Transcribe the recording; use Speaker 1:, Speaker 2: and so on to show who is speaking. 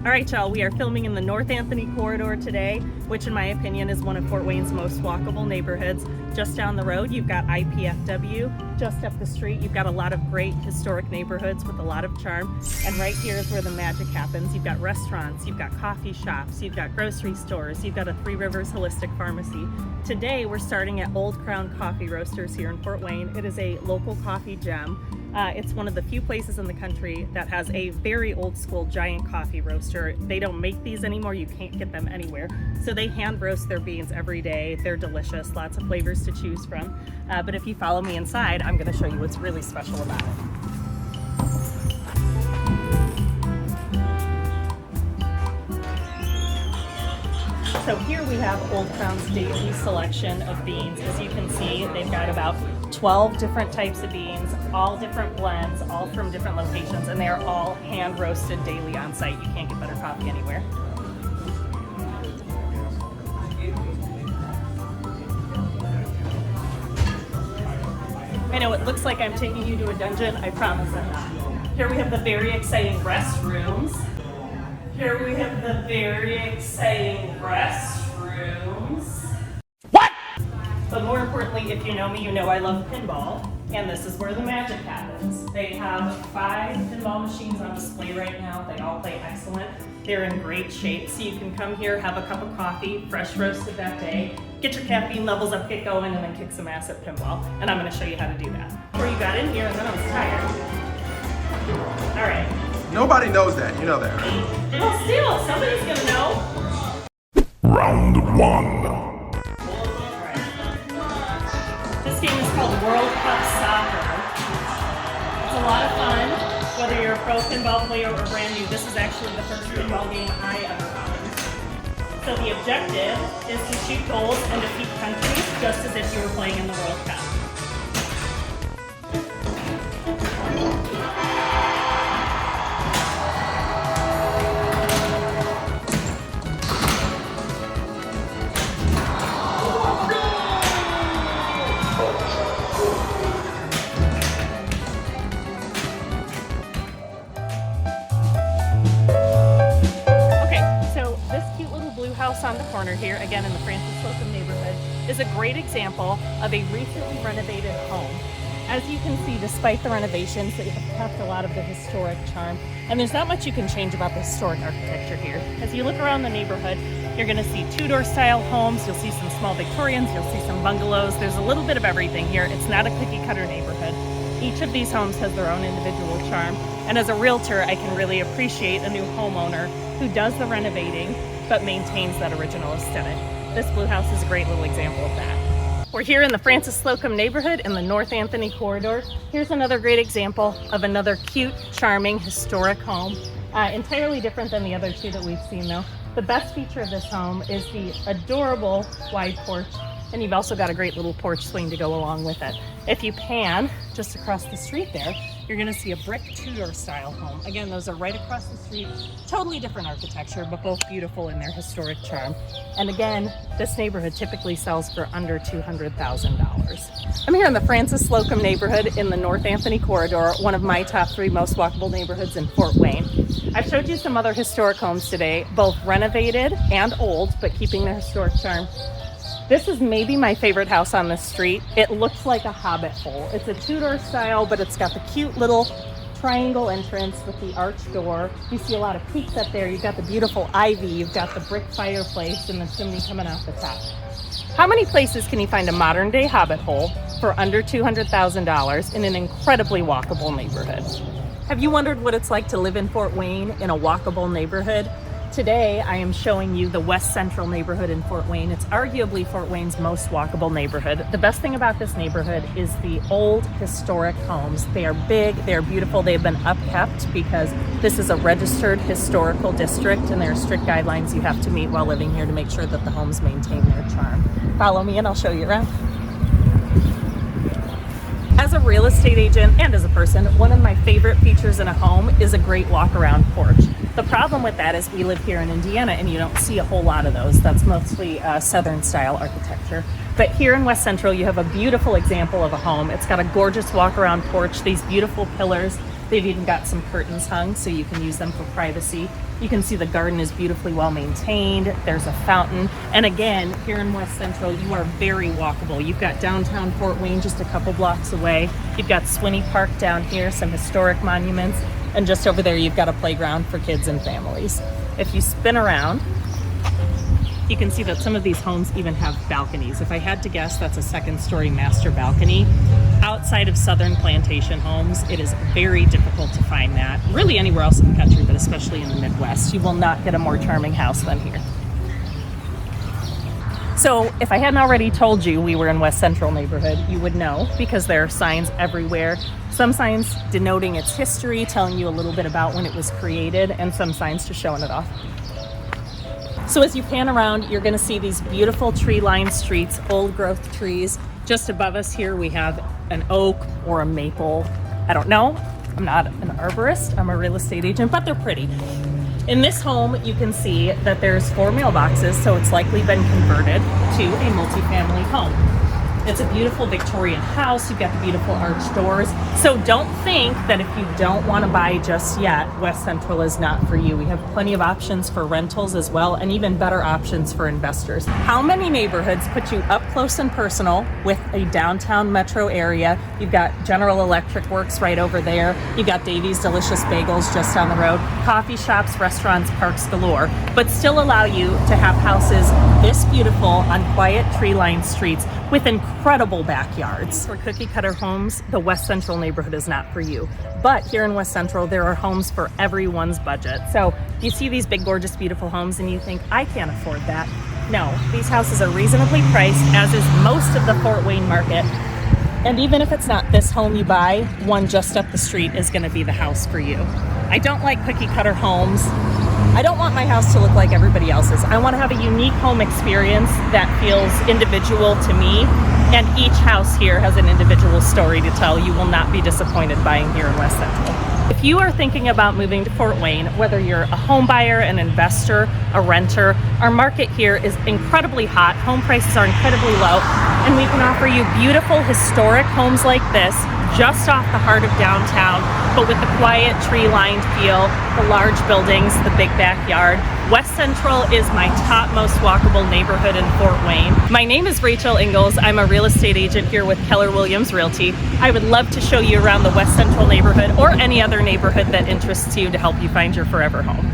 Speaker 1: All right, y'all, we are filming in the North Anthony corridor today, which in my opinion is one of Fort Wayne's most walkable neighborhoods. Just down the road, you've got IPFW. Just up the street, you've got a lot of great historic neighborhoods with a lot of charm. And right here is where the magic happens. You've got restaurants, you've got coffee shops, you've got grocery stores, you've got a Three Rivers Holistic Pharmacy. Today, we're starting at Old Crown Coffee Roasters here in Fort Wayne. It is a local coffee gem. It's one of the few places in the country that has a very old school giant coffee roaster. They don't make these anymore, you can't get them anywhere. So they hand roast their beans every day. They're delicious, lots of flavors to choose from. But if you follow me inside, I'm gonna show you what's really special about it. So here we have Old Crown's daily selection of beans. As you can see, they've got about 12 different types of beans, all different blends, all from different locations, and they are all hand roasted daily on site. You can't get better coffee anywhere. I know it looks like I'm taking you to a dungeon, I promise I'm not. Here we have the very exciting restrooms. Here we have the very exciting restrooms. What? But more importantly, if you know me, you know I love pinball, and this is where the magic happens. They have 5 pinball machines on display right now. They all play excellent. They're in great shape, so you can come here, have a cup of coffee, fresh roasted that day, get your caffeine levels up, get going, and then kick some ass at pinball. And I'm gonna show you how to do that. Before you got in here, and then I was tired. All right.
Speaker 2: Nobody knows that, you know that, right?
Speaker 1: Well, still, somebody's gonna know.
Speaker 3: Round 1.
Speaker 1: This game is called World Cup Soccer. It's a lot of fun, whether you're a pro pinball player or brand new. This is actually the first pinball game I ever found. So the objective is to shoot goals and defeat countries just as if you were playing in the World Cup. On the corner here, again in the Slocum neighborhood, is a great example of a recently renovated home. As you can see, despite the renovations, they have kept a lot of the historic charm, and there's not much you can change about the historic architecture here. As you look around the neighborhood, you're going to see Tudor style homes, you'll see some small Victorians, you'll see some bungalows. There's a little bit of everything here. It's not a cookie cutter neighborhood. Each of these homes has their own individual charm, and as a realtor, I can really appreciate a new homeowner who does the renovating but maintains that original aesthetic. This blue house is a great little example of that. We're here in the Slocum neighborhood in the North Anthony corridor. Here's another great example of another cute, charming, historic home. Entirely different than the other two that we've seen though. The best feature of this home is the adorable wide porch, and you've also got a great little porch swing to go along with it. If you pan just across the street there, you're gonna see a brick Tudor style home. Again, those are right across the street. Totally different architecture, but both beautiful in their historic charm. And again, this neighborhood typically sells for under $200,000. I'm here in the Slocum neighborhood in the North Anthony corridor, one of my top 3 most walkable neighborhoods in Fort Wayne. I've showed you some other historic homes today, both renovated and old, but keeping their historic charm. This is maybe my favorite house on this street. It looks like a hobbit hole. It's a Tudor style, but it's got the cute little triangle entrance with the arched door. You see a lot of peaks up there. You've got the beautiful ivy. You've got the brick fireplace and the chimney coming out the top. How many places can you find a modern day hobbit hole for under $200,000 in an incredibly walkable neighborhood? Have you wondered what it's like to live in Fort Wayne in a walkable neighborhood? Today, I am showing you the West Central neighborhood in Fort Wayne. It's arguably Fort Wayne's most walkable neighborhood. The best thing about this neighborhood is the old historic homes. They are big, they're beautiful, they've been upkept because this is a registered historical district and there are strict guidelines you have to meet while living here to make sure that the homes maintain their charm. Follow me and I'll show you around. As a real estate agent and as a person, one of my favorite features in a home is a great walk-around porch. The problem with that is we live here in Indiana and you don't see a whole lot of those. That's mostly Southern style architecture. But here in West Central, you have a beautiful example of a home. It's got a gorgeous walk-around porch, these beautiful pillars. They've even got some curtains hung so you can use them for privacy. You can see the garden is beautifully well maintained. There's a fountain. And again, here in West Central, you are very walkable. You've got downtown Fort Wayne just a couple blocks away. You've got Swinney Park down here, some historic monuments. And just over there, you've got a playground for kids and families. If you spin around, you can see that some of these homes even have balconies. If I had to guess, that's a second-story master balcony. Outside of southern plantation homes, it is very difficult to find that. Really anywhere else in the country, but especially in the Midwest. You will not get a more charming house than here. So if I hadn't already told you we were in West Central neighborhood, you would know because there are signs everywhere. Some signs denoting its history, telling you a little bit about when it was created, and some signs just showing it off. So as you pan around, you're gonna see these beautiful tree-lined streets, old growth trees. Just above us here, we have an oak or a maple. I don't know, I'm not an arborist, I'm a real estate agent, but they're pretty. In this home, you can see that there's 4 mailboxes, so it's likely been converted to a multifamily home. It's a beautiful Victorian house. You've got the beautiful arched doors. So don't think that if you don't want to buy just yet, West Central is not for you. We have plenty of options for rentals as well, and even better options for investors. How many neighborhoods put you up close and personal with a downtown metro area? You've got General Electric Works right over there. You've got Davy's Delicious Bagels just down the road. Coffee shops, restaurants, parks galore, but still allow you to have houses this beautiful on quiet tree-lined streets with incredible backyards. For cookie cutter homes, the West Central neighborhood is not for you. But here in West Central, there are homes for everyone's budget. So you see these big, gorgeous, beautiful homes and you think, I can't afford that. No, these houses are reasonably priced, as is most of the Fort Wayne market. And even if it's not this home you buy, one just up the street is gonna be the house for you. I don't like cookie cutter homes. I don't want my house to look like everybody else's. I want to have a unique home experience that feels individual to me, and each house here has an individual story to tell. You will not be disappointed buying here in West Central. If you are thinking about moving to Fort Wayne, whether you're a home buyer, an investor, a renter, our market here is incredibly hot. Home prices are incredibly low, and we can offer you beautiful historic homes like this just off the heart of downtown, but with the quiet tree-lined feel, the large buildings, the big backyard. West Central is my top most walkable neighborhood in Fort Wayne. My name is Rachel.Engels. I'm a real estate agent here with Keller Williams Realty. I would love to show you around the West Central neighborhood or any other neighborhood that interests you to help you find your forever home.